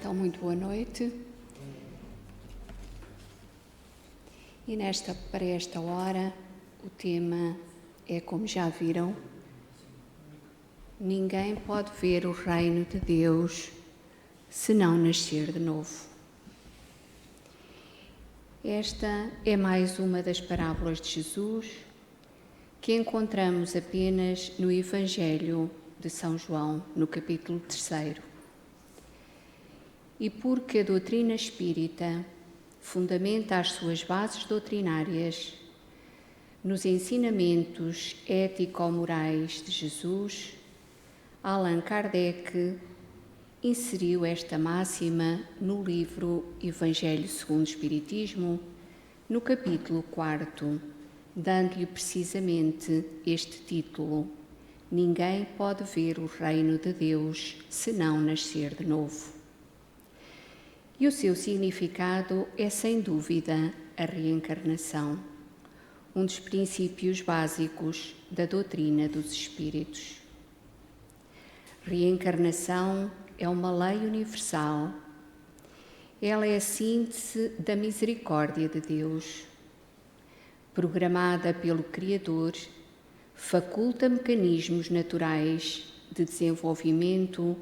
Então, muito boa noite. E para esta hora, o tema é, como já viram, ninguém pode ver o reino de Deus se não nascer de novo. Esta é mais uma das parábolas de Jesus que encontramos apenas no Evangelho de São João, no capítulo 3. E porque a doutrina espírita fundamenta as suas bases doutrinárias nos ensinamentos ético-morais de Jesus, Allan Kardec inseriu esta máxima no livro Evangelho segundo o Espiritismo, no capítulo 4, dando-lhe precisamente este título: Ninguém pode ver o reino de Deus se não nascer de novo. E o seu significado é, sem dúvida, a reencarnação, um dos princípios básicos da doutrina dos espíritos. Reencarnação é uma lei universal. Ela é a síntese da misericórdia de Deus. Programada pelo Criador, faculta mecanismos naturais de desenvolvimento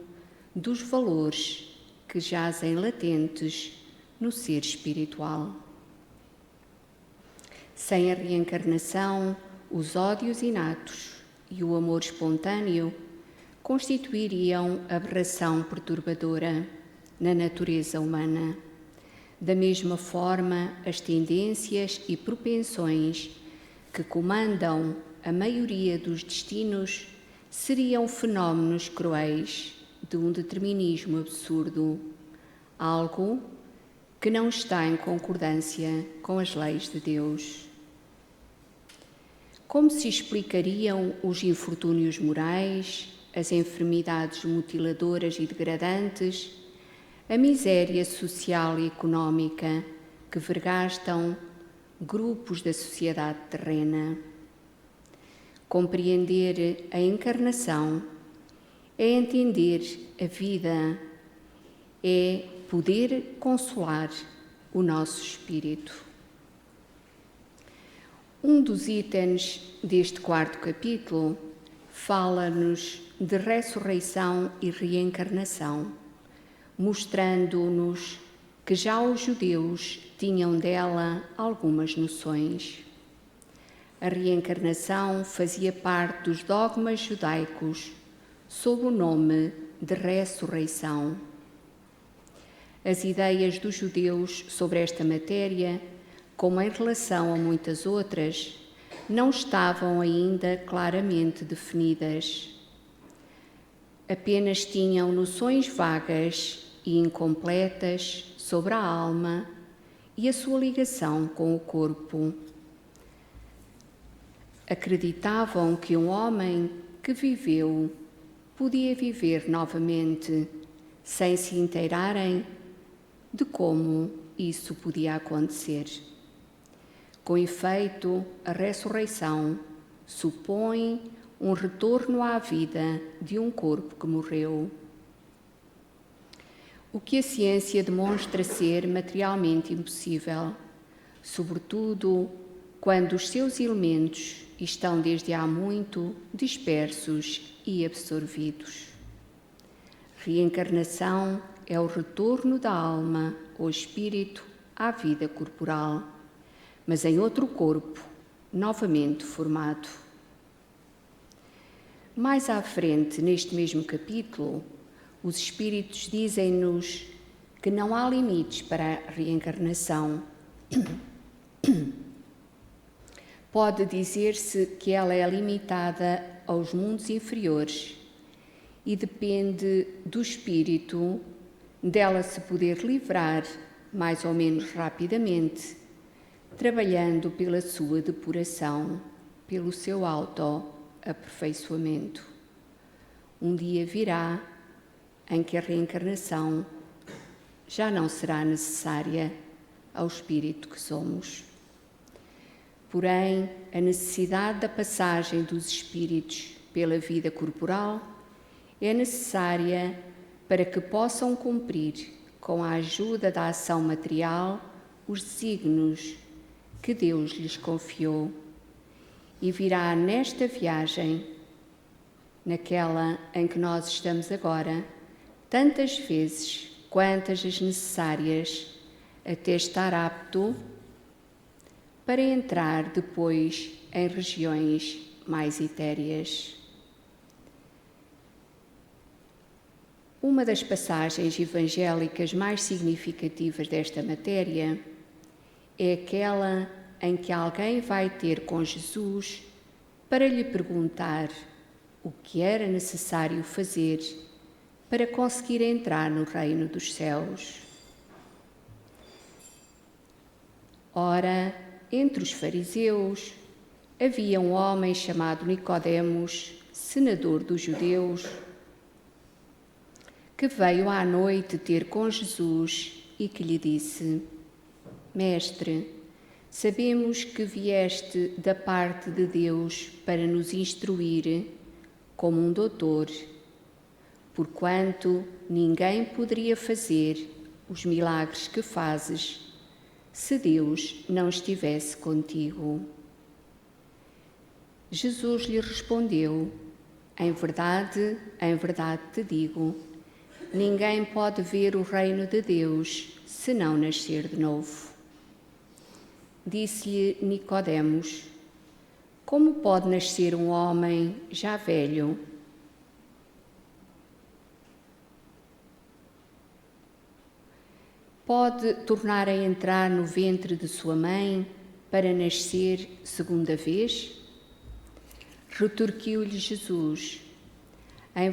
dos valores que jazem latentes no ser espiritual. Sem a reencarnação, os ódios inatos e o amor espontâneo constituiriam aberração perturbadora na natureza humana. Da mesma forma, as tendências e propensões que comandam a maioria dos destinos seriam fenómenos cruéis de um determinismo absurdo, algo que não está em concordância com as leis de Deus. Como se explicariam os infortúnios morais, as enfermidades mutiladoras e degradantes, a miséria social e económica que vergastam grupos da sociedade terrena? Compreender a encarnação é entender a vida, é poder consolar o nosso espírito. Um dos itens deste 4º capítulo fala-nos de ressurreição e reencarnação, mostrando-nos que já os judeus tinham dela algumas noções. A reencarnação fazia parte dos dogmas judaicos sob o nome de ressurreição. As ideias dos judeus sobre esta matéria, como em relação a muitas outras, não estavam ainda claramente definidas. Apenas tinham noções vagas e incompletas sobre a alma e a sua ligação com o corpo. Acreditavam que um homem que viveu podia viver novamente, sem se inteirarem de como isso podia acontecer. Com efeito, a ressurreição supõe um retorno à vida de um corpo que morreu. O que a ciência demonstra ser materialmente impossível, sobretudo quando os seus elementos estão desde há muito dispersos e absorvidos. Reencarnação é o retorno da alma ou espírito à vida corporal, mas em outro corpo, novamente formado. Mais à frente, neste mesmo capítulo, os espíritos dizem-nos que não há limites para a reencarnação. Pode dizer-se que ela é limitada aos mundos inferiores e depende do espírito dela se poder livrar mais ou menos rapidamente, trabalhando pela sua depuração, pelo seu autoaperfeiçoamento. Um dia virá em que a reencarnação já não será necessária ao espírito que somos. Porém, a necessidade da passagem dos espíritos pela vida corporal é necessária para que possam cumprir com a ajuda da ação material, os desígnios que Deus lhes confiou. E virá nesta viagem, naquela em que nós estamos agora, tantas vezes quantas as necessárias, até estar apto para entrar depois em regiões mais etéreas. Uma das passagens evangélicas mais significativas desta matéria é aquela em que alguém vai ter com Jesus para lhe perguntar o que era necessário fazer para conseguir entrar no reino dos céus. Ora, entre os fariseus havia um homem chamado Nicodemos, senador dos judeus, que veio à noite ter com Jesus e que lhe disse: Mestre, sabemos que vieste da parte de Deus para nos instruir como um doutor, porquanto ninguém poderia fazer os milagres que fazes se Deus não estivesse contigo. Jesus lhe respondeu: em verdade te digo, ninguém pode ver o reino de Deus se não nascer de novo. Disse-lhe Nicodemos: como pode nascer um homem já velho? Pode tornar a entrar no ventre de sua mãe para nascer segunda vez? Retorquiu-lhe Jesus: em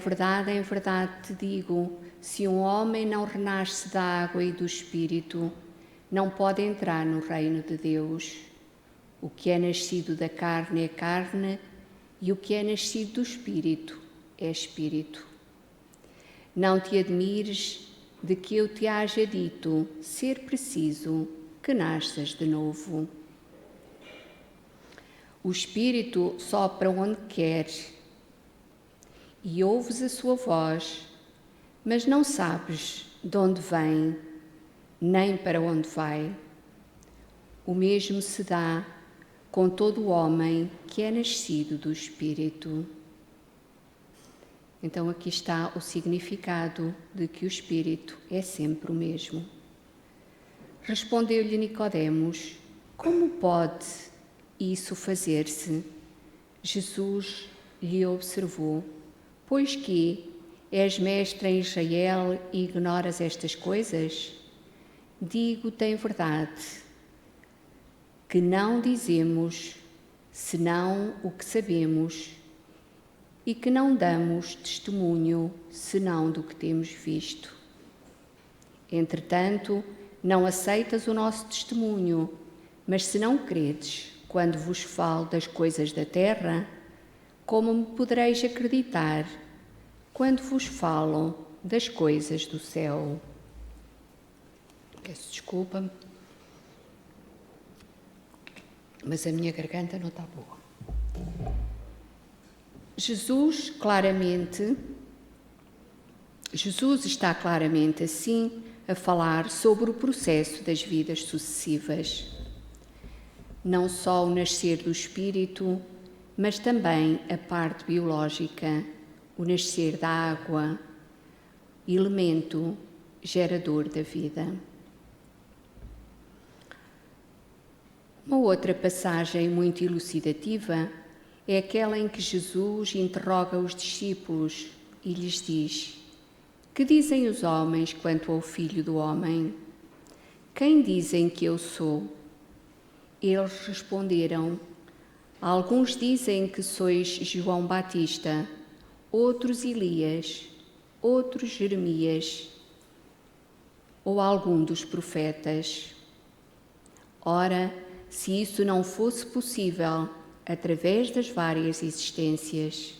verdade te digo, se um homem não renasce da água e do Espírito, não pode entrar no reino de Deus. O que é nascido da carne é carne, e o que é nascido do Espírito é Espírito. Não te admires de que eu te haja dito ser preciso que nasças de novo. O Espírito sopra onde quer, e ouves a sua voz, mas não sabes de onde vem, nem para onde vai. O mesmo se dá com todo o homem que é nascido do Espírito. Então aqui está o significado de que o Espírito é sempre o mesmo. Respondeu-lhe Nicodemos: como pode isso fazer-se? Jesus lhe observou: pois que és mestre em Israel e ignoras estas coisas? Digo-te em verdade que não dizemos senão o que sabemos e que não damos testemunho senão do que temos visto. Entretanto, não aceitas o nosso testemunho, mas se não credes quando vos falo das coisas da terra, como me podereis acreditar quando vos falo das coisas do céu? Peço desculpa, mas a minha garganta não está boa. Jesus está claramente assim a falar sobre o processo das vidas sucessivas. Não só o nascer do Espírito, mas também a parte biológica, o nascer da água, elemento gerador da vida. Uma outra passagem muito elucidativa é aquela em que Jesus interroga os discípulos e lhes diz: que dizem os homens quanto ao Filho do Homem? Quem dizem que eu sou? Eles responderam: alguns dizem que sois João Batista, outros Elias, outros Jeremias, ou algum dos profetas. Ora, se isso não fosse possível, através das várias existências,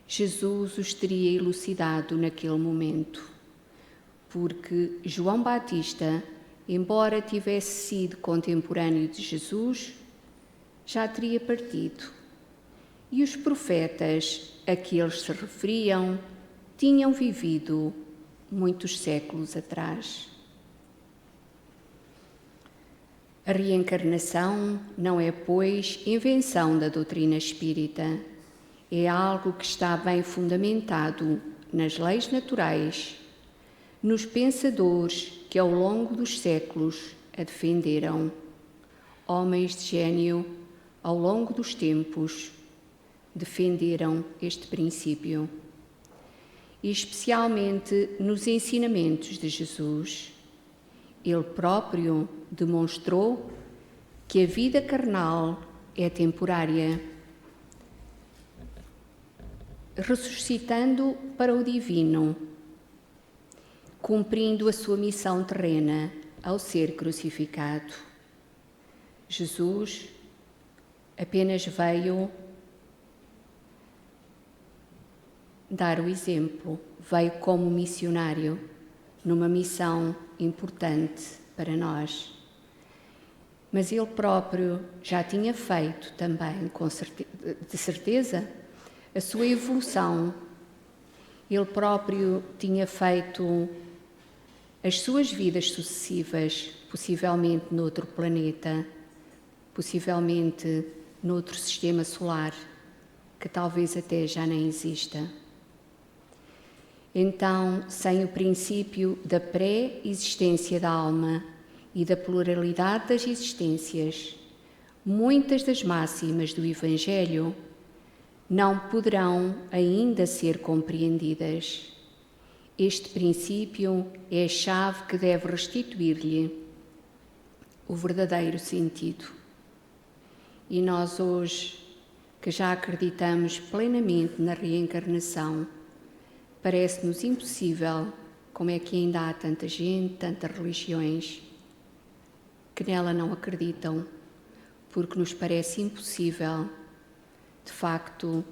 Jesus os teria elucidado naquele momento, porque João Batista, embora tivesse sido contemporâneo de Jesus, já teria partido, e os profetas a que eles se referiam tinham vivido muitos séculos atrás. A reencarnação não é, pois, invenção da doutrina espírita. É algo que está bem fundamentado nas leis naturais, nos pensadores que ao longo dos séculos a defenderam. Homens de gênio, ao longo dos tempos, defenderam este princípio. E especialmente nos ensinamentos de Jesus, ele próprio demonstrou que a vida carnal é temporária, ressuscitando para o divino, cumprindo a sua missão terrena ao ser crucificado. Jesus apenas veio dar o exemplo, veio como missionário numa missão importante para nós. Mas ele próprio já tinha feito também, de certeza, a sua evolução. Ele próprio tinha feito as suas vidas sucessivas, possivelmente noutro planeta, possivelmente noutro sistema solar, que talvez até já nem exista. Então, sem o princípio da pré-existência da alma e da pluralidade das existências, muitas das máximas do Evangelho não poderão ainda ser compreendidas. Este princípio é a chave que deve restituir-lhe o verdadeiro sentido. E nós hoje, que já acreditamos plenamente na reencarnação, parece-nos impossível como é que ainda há tanta gente, tantas religiões, que nela não acreditam, porque nos parece impossível, de facto,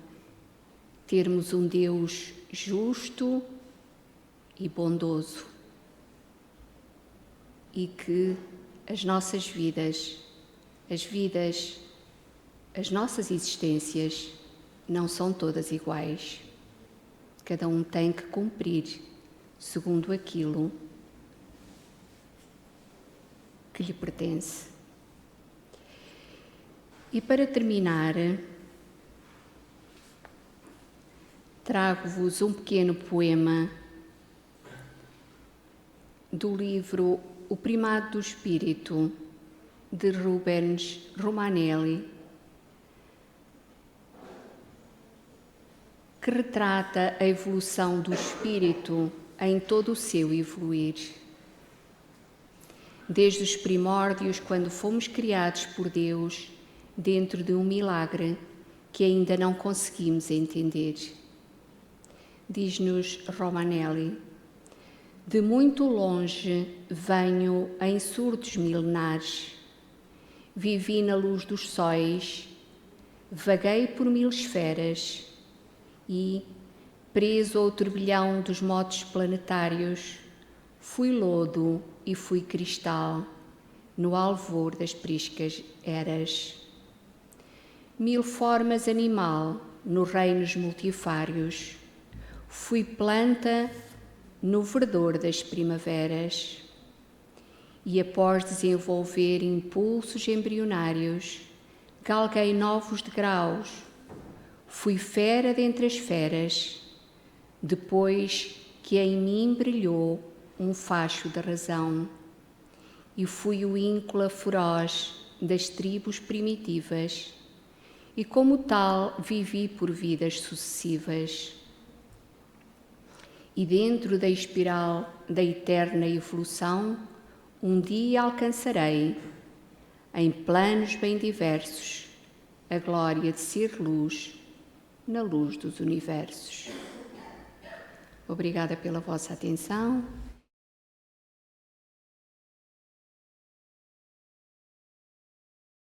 termos um Deus justo e bondoso e que as nossas vidas, as nossas existências não são todas iguais. Cada um tem que cumprir segundo aquilo que lhe pertence. E para terminar, trago-vos um pequeno poema do livro O Primado do Espírito, de Rubens Romanelli, que retrata a evolução do espírito em todo o seu evoluir. Desde os primórdios, quando fomos criados por Deus, dentro de um milagre que ainda não conseguimos entender. Diz-nos Romanelli: de muito longe venho em surdos milenares, vivi na luz dos sóis, vaguei por 1000 esferas e, preso ao turbilhão dos motos planetários, fui lodo e fui cristal no alvor das priscas eras. 1000 formas animal nos reinos multifários, fui planta no verdor das primaveras e, após desenvolver impulsos embrionários, galguei novos degraus, fui fera dentre as feras, depois que em mim brilhou um facho da razão, e fui o íncula feroz das tribos primitivas, e como tal vivi por vidas sucessivas. E dentro da espiral da eterna evolução, um dia alcançarei, em planos bem diversos, a glória de ser luz na luz dos universos. Obrigada pela vossa atenção.